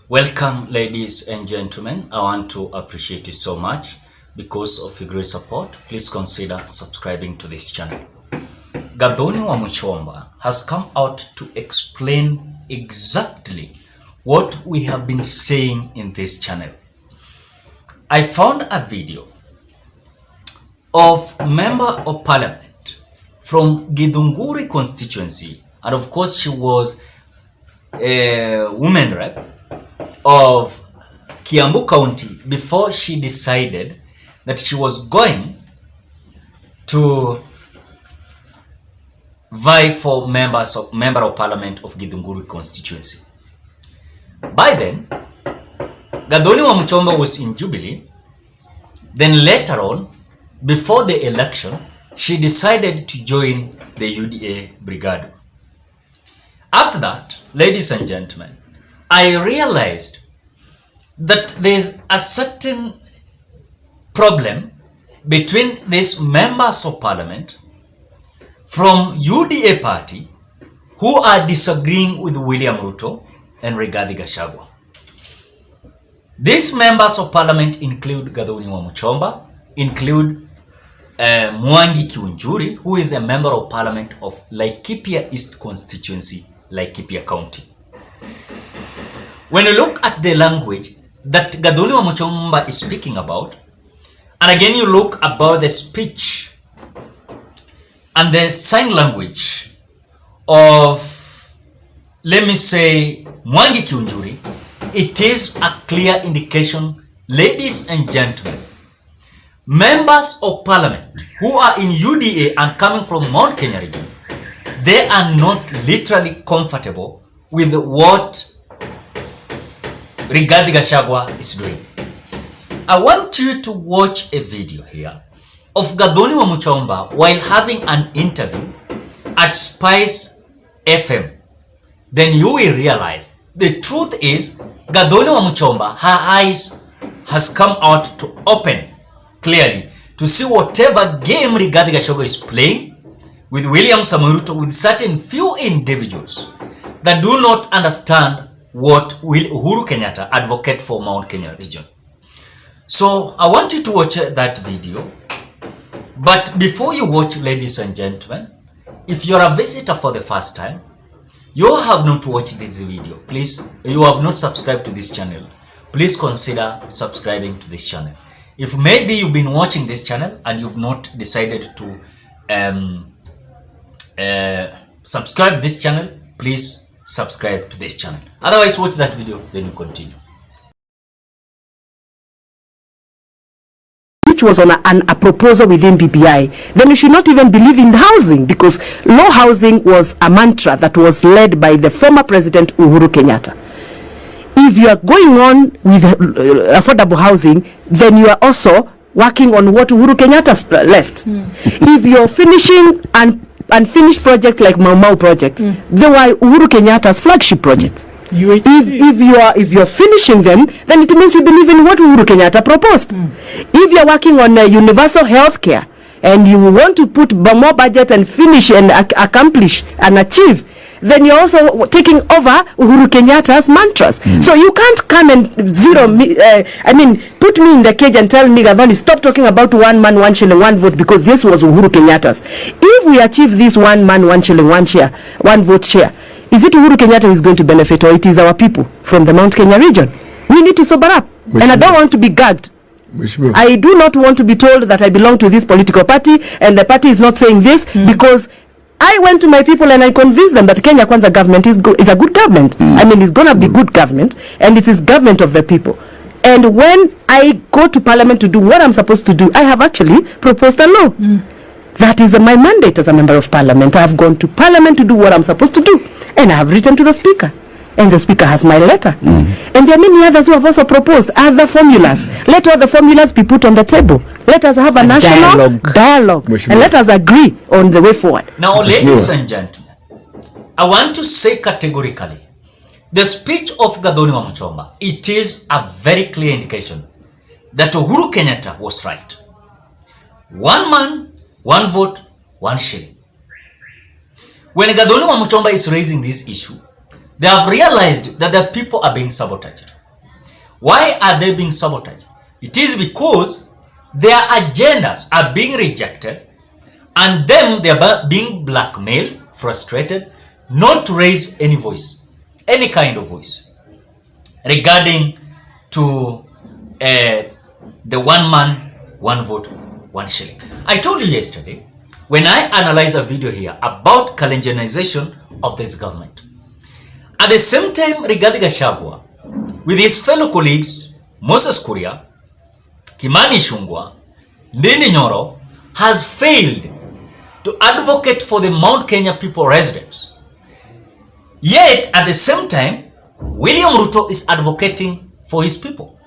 Welcome, ladies and gentlemen. I want to appreciate you so much because of your great support. Please consider subscribing to this channel. Gathoni WAMUCHOMBA has come out to explain exactly what we have been saying in this channel. I found a video of Member of Parliament from Githunguri constituency, and of course she was a woman rep of Kiambu County before she decided that she was going to vie for member of parliament of Githunguri constituency. By then, Gathoni WAMUCHOMBA was in Jubilee. Then later on, before the election, she decided to join the UDA brigade. After that, ladies and gentlemen, I realized that there's a certain problem between these members of parliament from UDA party who are disagreeing with William Ruto and Rigathi Gachagua. These members of parliament include Gathoni WAMUCHOMBA, include Mwangi Kiunjuri, who is a member of parliament of Laikipia East constituency, Laikipia County. When you look at the language that Gathoni WAMUCHOMBA is speaking about, and again you look about the speech and the sign language of, let me say, Mwangi Kiunjuri, it is a clear indication, ladies and gentlemen, members of parliament who are in UDA and coming from Mount Kenya region, they are not literally comfortable with what Rigathi Gachagua is doing. I want you to watch a video here of Gathoni WAMUCHOMBA while having an interview at Spice FM. Then you will realize the truth is Gathoni WAMUCHOMBA, her eyes has come out to open clearly to see whatever game Rigathi Gachagua is playing with William Samoei Ruto, with certain few individuals that do not understand what Uhuru Kenyatta advocate for Mount Kenya region. So I want you to watch that video. But before you watch, ladies and gentlemen, if you're a visitor for the first time, you have not watched this video, please, you have not subscribed to this channel, please consider subscribing to this channel. If maybe you've been watching this channel and you've not decided to subscribe this channel, please subscribe to this channel. Otherwise, watch that video, then you continue. Which was on a proposal within BBI, then you should not even believe in housing, because low housing was a mantra that was led by the former president Uhuru Kenyatta. If you are going on with affordable housing, then you are also working on what Uhuru Kenyatta left. If you're finishing unfinished projects like Mau project, they were Uhuru Kenyatta's flagship projects. If you're finishing them, then it means you believe in what Uhuru Kenyatta proposed. If you're working on universal health care and you want to put more budget and finish and accomplish and achieve, then you're also taking over Uhuru Kenyatta's mantras. So you can't come and put me in the cage and tell me, Gathoni, stop talking about one man, one shilling, one vote, because this was Uhuru Kenyatta's. If we achieve this one man, one shilling, one share, one vote share, is it Uhuru Kenyatta who is going to benefit, or it is our people from the Mount Kenya region? We need to sober up. And I don't want to be gagged. I do not want to be told that I belong to this political party and the party is not saying this, because I went to my people and I convinced them that Kenya Kwanza government is a good government. It's going to be good government, and it is government of the people. And when I go to parliament to do what I'm supposed to do, I have actually proposed a law. That is my mandate as a member of parliament. I have gone to parliament to do what I'm supposed to do. And I have written to the speaker. And the speaker has my letter. And there are many others who have also proposed other formulas. Let all the formulas be put on the table. Let us have a national dialogue. And let us agree on the way forward. Now, ladies and gentlemen, I want to say categorically, the speech of Gathoni WAMUCHOMBA, it is a very clear indication that Uhuru Kenyatta was right. One man, one vote, one shilling. When Gathoni WAMUCHOMBA is raising this issue, they have realized that the people are being sabotaged. Why are they being sabotaged? It is because their agendas are being rejected and them they are being blackmailed, frustrated, not to raise any voice, any kind of voice regarding to the 1 man, 1 vote, 1 shilling. I told you yesterday when I analyzed a video here about Kalenjinization of this government. At the same time, Rigathi Gachagua, with his fellow colleagues, Moses Kuria, Kimani Ichung'wah, Ndindi Nyoro, has failed to advocate for the Mount Kenya people residents. Yet, at the same time, William Ruto is advocating for his people.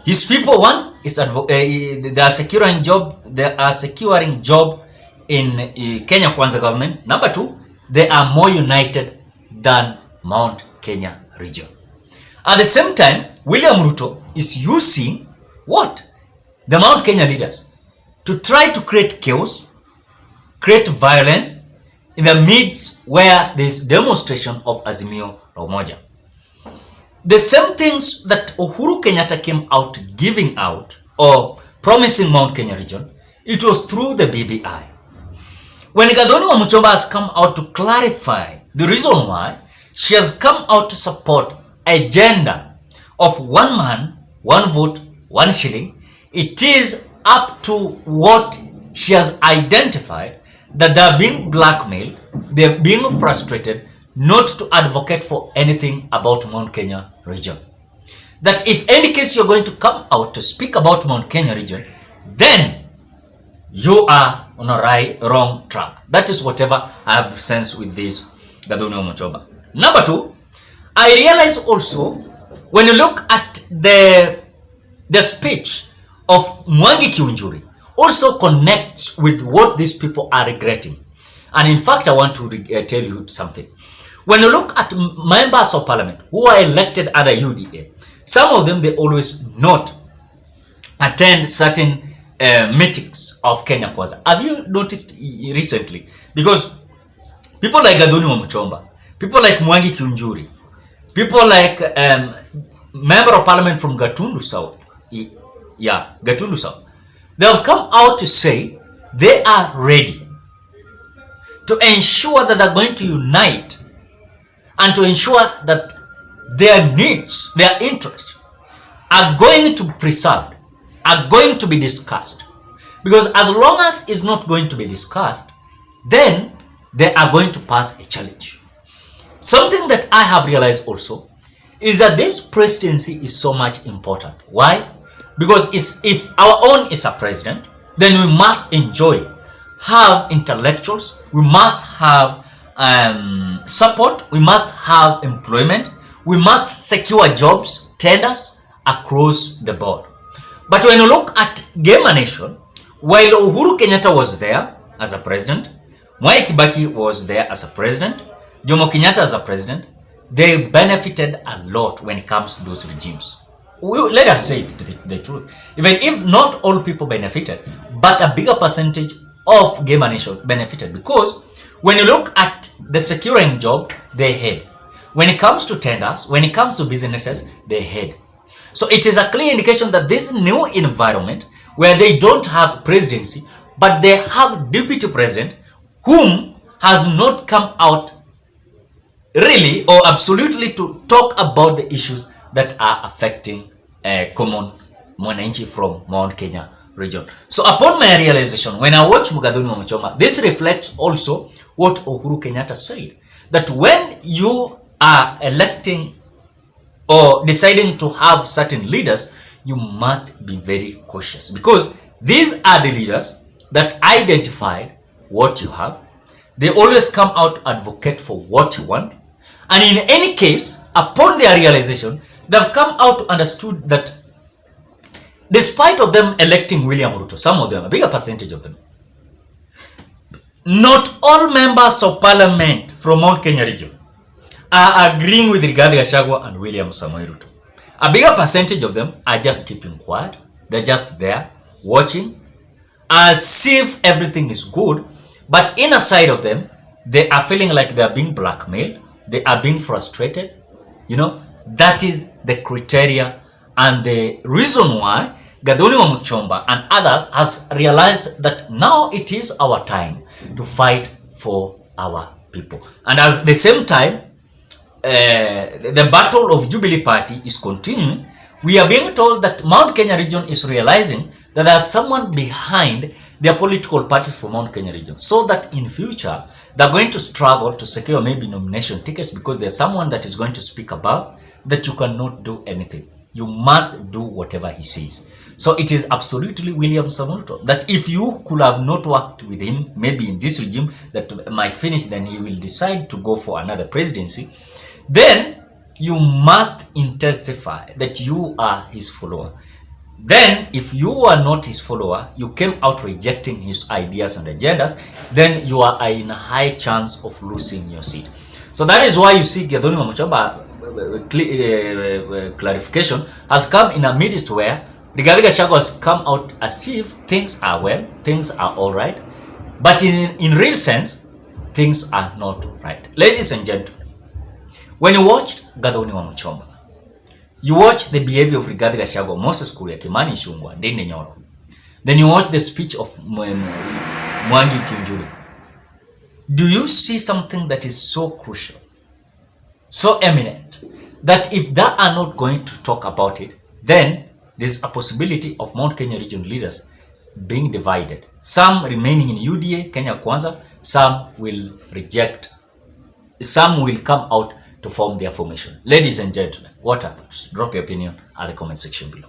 His people, one, is they are securing job. They are securing job in Kenya Kwanza government. Number 2, they are more united than Mount Kenya region. At the same time, William Ruto is using what? The Mount Kenya leaders to try to create chaos, create violence in the midst where there is demonstration of Azimio la Umoja. The same things that Uhuru Kenyatta came out giving out or promising Mount Kenya region, it was through the BBI. When Gathoni WAMUCHOMBA has come out to clarify the reason why she has come out to support agenda of 1 man, 1 vote, 1 shilling, it is up to what she has identified that they are being blackmailed, they are being frustrated, not to advocate for anything about Mount Kenya region. That if any case you're going to come out to speak about Mount Kenya region, then you are on a wrong track. That is whatever I have sensed with this Gathoni WAMUCHOMBA. Number 2, I realize also when you look at the speech of Mwangi Kiunjuri also connects with what these people are regretting. And in fact, I want to tell you something. When you look at members of parliament who are elected under UDA, some of them, they always not attend certain meetings of Kenya Kwanza. Have you noticed recently? Because people like Gathoni WAMUCHOMBA, people like Mwangi Kiunjuri, people like member of parliament from Gatundu South, Gatundu South, they have come out to say they are ready to ensure that they're going to unite and to ensure that their needs, their interests are going to be preserved, are going to be discussed. Because as long as it's not going to be discussed, then they are going to pass a challenge. Something that I have realized also is that this presidency is so much important. Why? Because if our own is a president, then we must have intellectuals, we must have support, we must have employment, we must secure jobs, tenders across the board. But when you look at Game Nation, while Uhuru Kenyatta was there as a president, Mwai Kibaki was there as a president, Jomo Kenyatta as a president, they benefited a lot when it comes to those regimes. Let us say the truth. Even if not all people benefited, but a bigger percentage of Game Nation benefited, because when you look at the securing job, they had. When it comes to tenders, when it comes to businesses, they had. So it is a clear indication that this new environment where they don't have presidency, but they have deputy president whom has not come out really or absolutely to talk about the issues that are affecting common mwananchi from Mount Kenya region. So upon my realization, when I watch Gathoni WAMUCHOMBA, this reflects also what Uhuru Kenyatta said, that when you are electing or deciding to have certain leaders, you must be very cautious, because these are the leaders that identified what you have. They always come out to advocate for what you want. And in any case, upon their realization, they've come out to understood that despite of them electing William Ruto, some of them, a bigger percentage of them, not all members of parliament from Mount Kenya region are agreeing with Rigathi Gachagua and William Samoei Ruto. A bigger percentage of them are just keeping quiet. They're just there watching as if everything is good. But inside of them, they are feeling like they are being blackmailed. They are being frustrated. You know, that is the criteria And the reason why Gathoni WAMUCHOMBA and others has realized that now it is our time to fight for our people. And at the same time, the battle of Jubilee Party is continuing. We are being told that Mount Kenya region is realizing that there's someone behind their political party for Mount Kenya region, so that in future they're going to struggle to secure maybe nomination tickets because there's someone that is going to speak about that you cannot do anything. You must do whatever he says. So it is absolutely William Ruto that if you could have not worked with him, maybe in this regime that might finish, then he will decide to go for another presidency. Then you must intensify that you are his follower. Then if you are not his follower, you came out rejecting his ideas and agendas, then you are in a high chance of losing your seat. So that is why you see Gathoni WAMUCHOMBA clarification has come in a midst where Rigathi Gachagua has come out as if things are well, things are all right, but in real sense, things are not right. Ladies and gentlemen, when you watched Gathoni WAMUCHOMBA, you watch the behavior of Rigathi Gachagua, Moses Kuria, Kimani Ichung'wah, Ndindi Nyoro. Then you watch the speech of Mwangi Kiunjuri. Do you see something that is so crucial, so eminent, that if they are not going to talk about it, then there's a possibility of Mount Kenya region leaders being divided. Some remaining in UDA, Kenya Kwanza, some will reject, some will come out to form their formation. Ladies and gentlemen, what are thoughts? Drop your opinion at the comment section below.